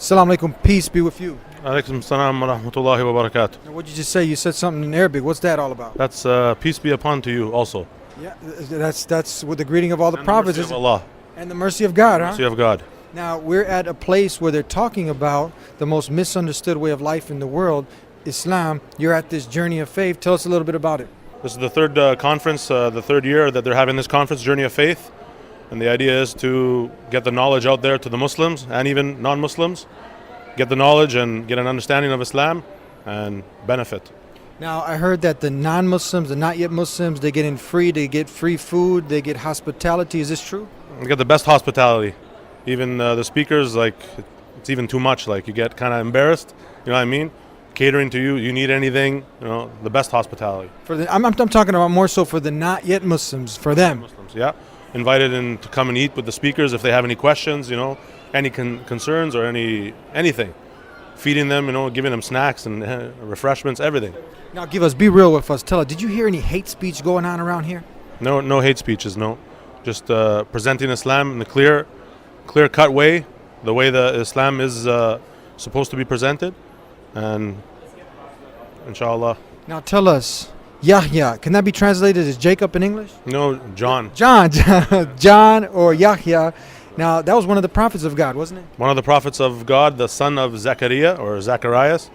Assalamu alaikum, peace be with you. Alaikum salam wa rahmatullahi wa barakatuh. Now, what did you just say? You said something in Arabic. What's that all about? That's peace be upon to you also. Yeah, that's with the greeting of all the And prophets. mercy of Allah. And the mercy of God, huh? Mercy of God. Now, we're at a place where they're talking about the most misunderstood way of life in the world, Islam. You're at this journey of faith. Tell us a little bit about it. This is the third conference, the third year that they're having this conference, Journey of Faith. And the idea is to get the knowledge out there to the Muslims and even non-Muslims. Get the knowledge and get an understanding of Islam and benefit. Now, I heard that the non-Muslims, the not yet Muslims, they get in free, they get free food, they get hospitality. Is this true? We get the best hospitality. Even the speakers, like, it's even too much. Like, you get kind of embarrassed, you know what I mean? Catering to you, you need anything, you know, the best hospitality. I'm talking about more so for the not yet Muslims, for them. Muslims, yeah. Invited in to come and eat with the speakers if they have any questions, you know, any concerns or anything. Feeding them, you know, giving them snacks and refreshments, everything. Now be real with us. Tell us, did you hear any hate speech going on around here? No hate speeches, no. Just presenting Islam in the clear-cut way, the way that Islam is supposed to be presented. And inshallah. Now tell us, Yahya, can that be translated as Jacob in English? No, John. John or Yahya. Now, that was one of the prophets of God, wasn't it? One of the prophets of God, the son of Zechariah or Zacharias,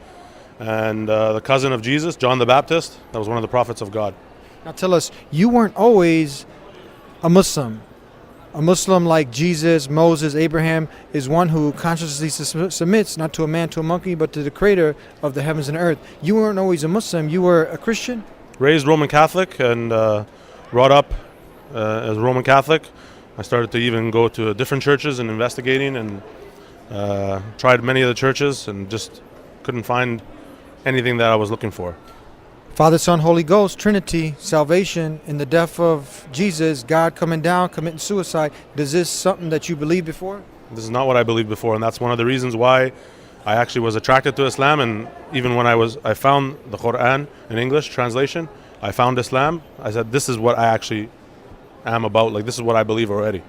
and the cousin of Jesus, John the Baptist. That was one of the prophets of God. Now tell us, you weren't always a Muslim. A Muslim like Jesus, Moses, Abraham is one who consciously submits not to a man, to a monkey, but to the creator of the heavens and earth. You weren't always a Muslim. You were a Christian? Raised Roman Catholic and brought up as Roman Catholic. I started to even go to different churches and investigating and tried many of the churches and just couldn't find anything that I was looking for. Father, Son, Holy Ghost, Trinity, salvation, in the death of Jesus, God coming down, committing suicide. Is this something that you believed before? This is not what I believed before, and that's one of the reasons why I actually was attracted to Islam. And even when I found the Quran in English translation, I found Islam. I said, this is what I actually am about. Like, this is what I believe already.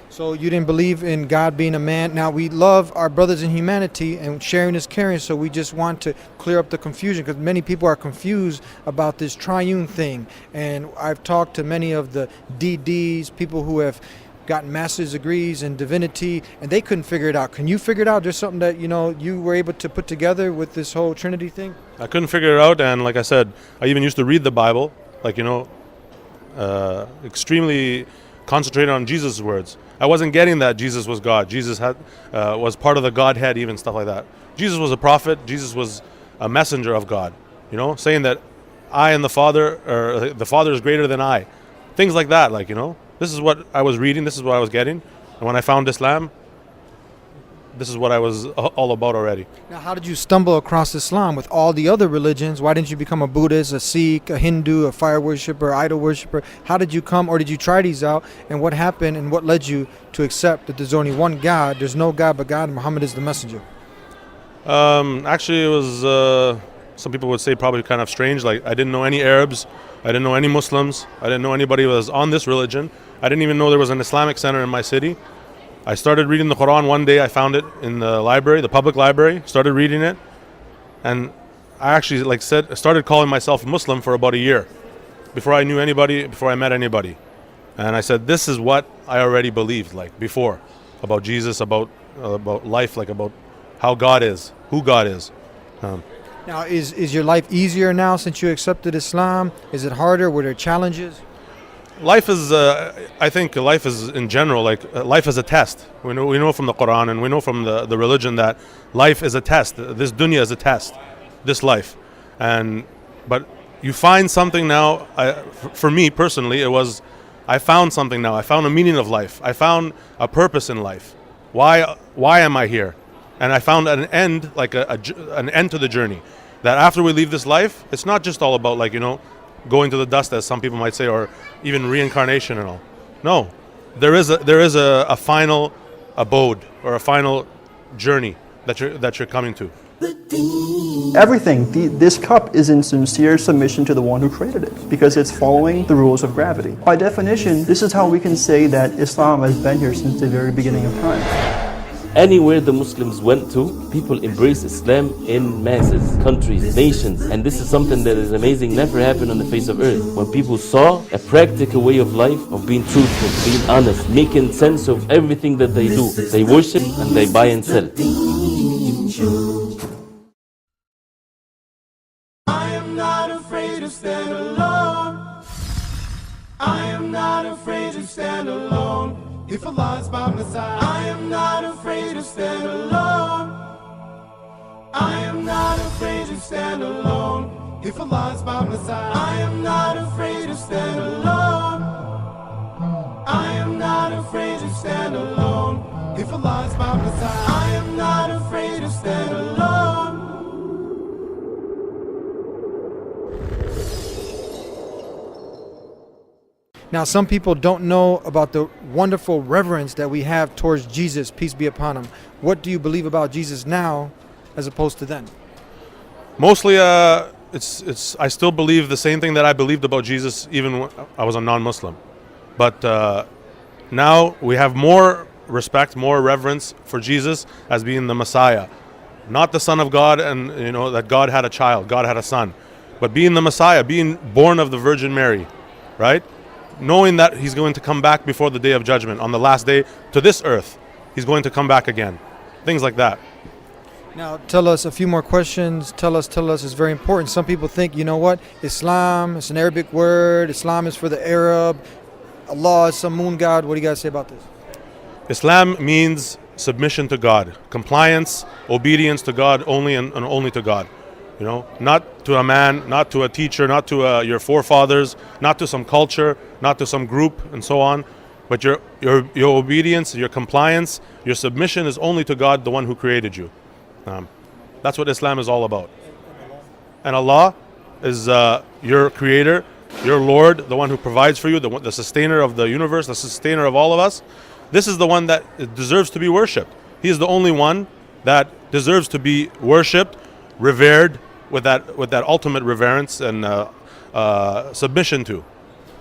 So you didn't believe in God being a man. Now, we love our brothers in humanity, and sharing is caring, so we just want to clear up the confusion, because many people are confused about this triune thing. And I've talked to many of the DDs, people who have gotten master's degrees in divinity, and they couldn't figure it out. Can you figure it out? There's something that, you know, you were able to put together with this whole Trinity thing? I couldn't figure it out, and like I said, I even used to read the Bible, like, you know, extremely concentrated on Jesus' words. I wasn't getting that Jesus was God. Jesus was part of the Godhead, even stuff like that. Jesus was a prophet. Jesus was a messenger of God, you know, saying that I and the Father, or the Father is greater than I. Things like that, like, you know. This is what I was reading. This is what I was getting. And when I found Islam, this is what I was all about already. Now, how did you stumble across Islam with all the other religions? Why didn't you become a Buddhist, a Sikh, a Hindu, a fire worshiper, idol worshiper? How did you come, or did you try these out? And what happened, and what led you to accept that there's only one God, there's no God but God, and Muhammad is the messenger? Actually, it was, some people would say probably kind of strange. Like, I didn't know any Arabs. I didn't know any Muslims. I didn't know anybody who was on this religion. I didn't even know there was an Islamic center in my city. I started reading the Quran one day. I found it in the library, the public library, started reading it. And I actually, started calling myself Muslim for about a year before I knew anybody, before I met anybody. And I said, this is what I already believed, like, before, about Jesus, about life, like, about how God is, who God is. Now, is your life easier now since you accepted Islam? Is it harder? Were there challenges? Life is, I think life is in general, life is a test. We know from the Quran, and we know from the religion that life is a test. This dunya is a test, this life. But you find something now, for me personally, I found something now. I found a meaning of life. I found a purpose in life. Why am I here? And I found an end, like an end to the journey. That after we leave this life, it's not just all about, like, you know, going to the dust, as some people might say, or even reincarnation and all. No, there is a final abode or a final journey that you're coming to. Everything, this cup is in sincere submission to the one who created it, because it's following the rules of gravity. By definition, this is how we can say that Islam has been here since the very beginning of time. Anywhere the Muslims went to, people embrace Islam in masses, countries, nations. And this is something that is amazing, never happened on the face of earth. When people saw a practical way of life, of being truthful, being honest, making sense of everything that they do. They worship and they buy and sell. I am not afraid to stand alone. I am not afraid to stand alone. If Allah is by my side, I am not afraid to stand alone. I am not afraid to stand alone. If Allah is by my side, I am not afraid to stand alone. I am not afraid to stand alone. If Allah is by my side, I am not afraid to stand alone. Now, some people don't know about the wonderful reverence that we have towards Jesus, peace be upon him. What do you believe about Jesus now as opposed to then? Mostly, I still believe the same thing that I believed about Jesus even when I was a non-Muslim. But now we have more respect, more reverence for Jesus as being the Messiah. Not the Son of God and, that God had a child, God had a son. But being the Messiah, being born of the Virgin Mary, right? Knowing that he's going to come back before the day of judgment, on the last day to this earth. He's going to come back again. Things like that. Now, tell us a few more questions. Tell us, it's very important. Some people think, Islam, it's an Arabic word. Islam is for the Arab. Allah is some moon god. What do you guys say about this? Islam means submission to God, compliance, obedience to God, only and only to God. Not to a man, not to a teacher, not to your forefathers, not to some culture, not to some group, and so on. But your obedience, your compliance, your submission is only to God, the one who created you. That's what Islam is all about. And Allah is your creator, your Lord, the one who provides for you, the sustainer of the universe, the sustainer of all of us. This is the one that deserves to be worshipped. He is the only one that deserves to be worshipped, revered, with that ultimate reverence and submission to.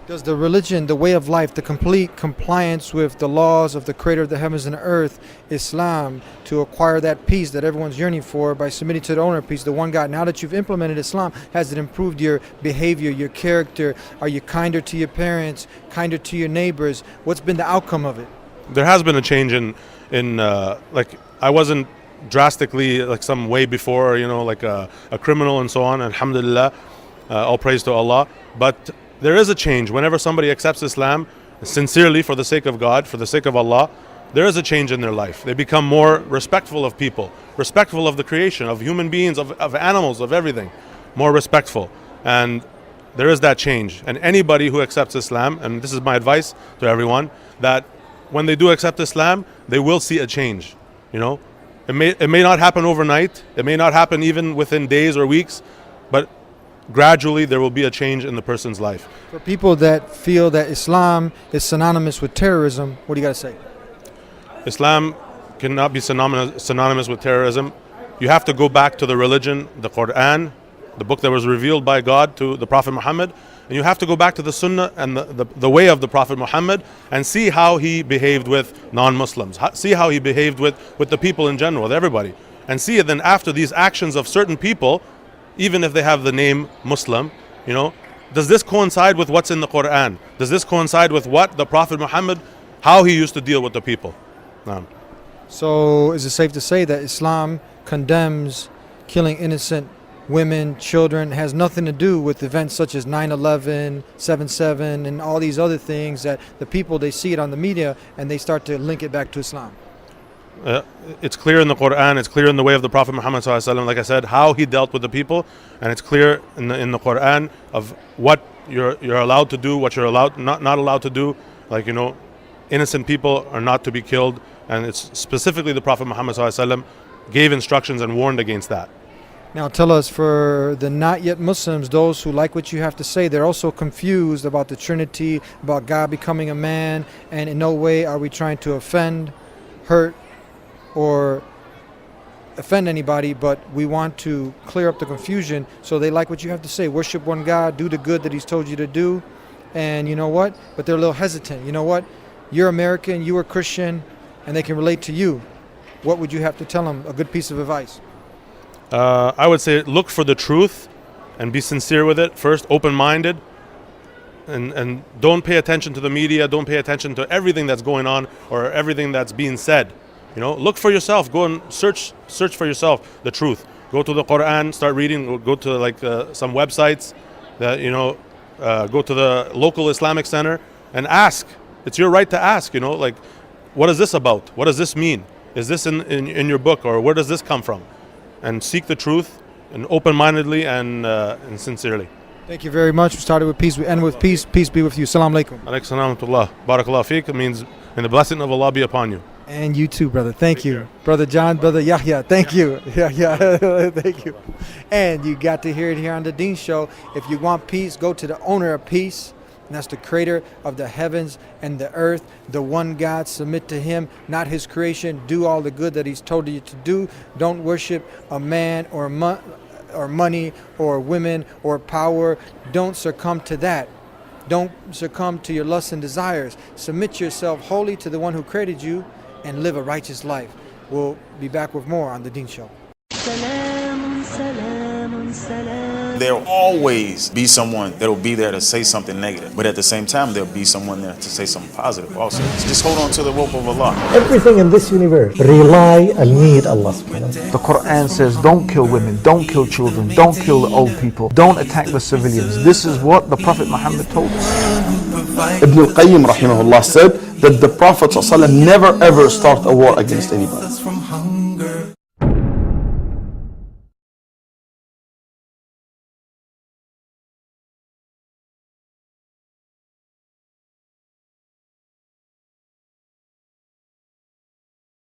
Does the religion, the way of life, the complete compliance with the laws of the creator of the heavens and the earth, Islam, to acquire that peace that everyone's yearning for by submitting to the owner of peace, the one God, now that you've implemented Islam, has it improved your behavior, your character? Are you kinder to your parents, kinder to your neighbors? What's been the outcome of it? There has been a change in I wasn't drastically like some way before, like a criminal and so on. Alhamdulillah, all praise to Allah. But there is a change. Whenever somebody accepts Islam sincerely for the sake of God, for the sake of Allah, there is a change in their life. They become more respectful of people, respectful of the creation, of human beings, of animals, of everything, more respectful. And there is that change. And anybody who accepts Islam, and this is my advice to everyone, that when they do accept Islam, they will see a change. It may not happen overnight. It may not happen even within days or weeks, but gradually there will be a change in the person's life. For people that feel that Islam is synonymous with terrorism, what do you got to say? Islam cannot be synonymous with terrorism. You have to go back to the religion, the Quran, the book that was revealed by God to the Prophet Muhammad, and you have to go back to the Sunnah and the way of the Prophet Muhammad and see how he behaved with non-Muslims, see how he behaved with the people in general, with everybody, and see it then after these actions of certain people, even if they have the name Muslim, does this coincide with what's in the Quran? Does this coincide with what the Prophet Muhammad, how he used to deal with the people? So is it safe to say that Islam condemns killing innocent women, children, has nothing to do with events such as 9/11, 7/7, and all these other things that the people, they see it on the media and they start to link it back to Islam? It's clear in the Quran, it's clear in the way of the Prophet Muhammad ﷺ, like I said, how he dealt with the people, and it's clear in the Quran of what you're allowed to do, what you're not allowed to do. Like, innocent people are not to be killed, and it's specifically the Prophet Muhammad ﷺ gave instructions and warned against that. Now tell us, for the not yet Muslims, those who like what you have to say, they're also confused about the Trinity, about God becoming a man, and in no way are we trying to offend, hurt, or offend anybody, but we want to clear up the confusion. So they like what you have to say. Worship one God, do the good that he's told you to do. And you know what? But they're a little hesitant. You know what? You're American, you are Christian, and they can relate to you. what would you have to tell them? A good piece of advice. I would say look for the truth and be sincere with it first, open-minded, and don't pay attention to the media, don't pay attention to everything that's going on or everything that's being said. You know, look for yourself, go and search for yourself the truth. Go to the Quran, start reading, go to like some websites that, you know, go to the local Islamic center and ask. It's your right to ask, you know, like, what is this about? What does this mean? Is this in your book, or where does this come from? And seek the truth and open-mindedly and sincerely. Thank you very much. We started with peace, we end with peace. Peace be with you. Salam alaikum. Alaykum salam wa rahmatullah. Barakallah feek. It means, and the blessing of Allah be upon you. And you too, brother. Thank you. Brother John, Brother Yahya. Thank you. Yahya. Thank you. And you got to hear it here on the Deen Show. If you want peace, go to the owner of peace. And that's the creator of the heavens and the earth, the one God. Submit to him, not his creation. Do all the good that he's told you to do. Don't worship a man or money or women or power. Don't succumb to that. Don't succumb to your lusts and desires. Submit yourself wholly to the one who created you and live a righteous life. We'll be back with more on the Deen Show. There'll always be someone that'll be there to say something negative, but at the same time there'll be someone there to say something positive also. Just hold on to the rope of Allah. Everything in this universe rely and need Allah subhanahu wa ta'ala. The Quran says don't kill women, don't kill children, don't kill the old people, don't attack the civilians. This is what the Prophet Muhammad told us. Ibn al-Qayyim rahimahullah said that the Prophet ﷺ never ever started a war against anybody.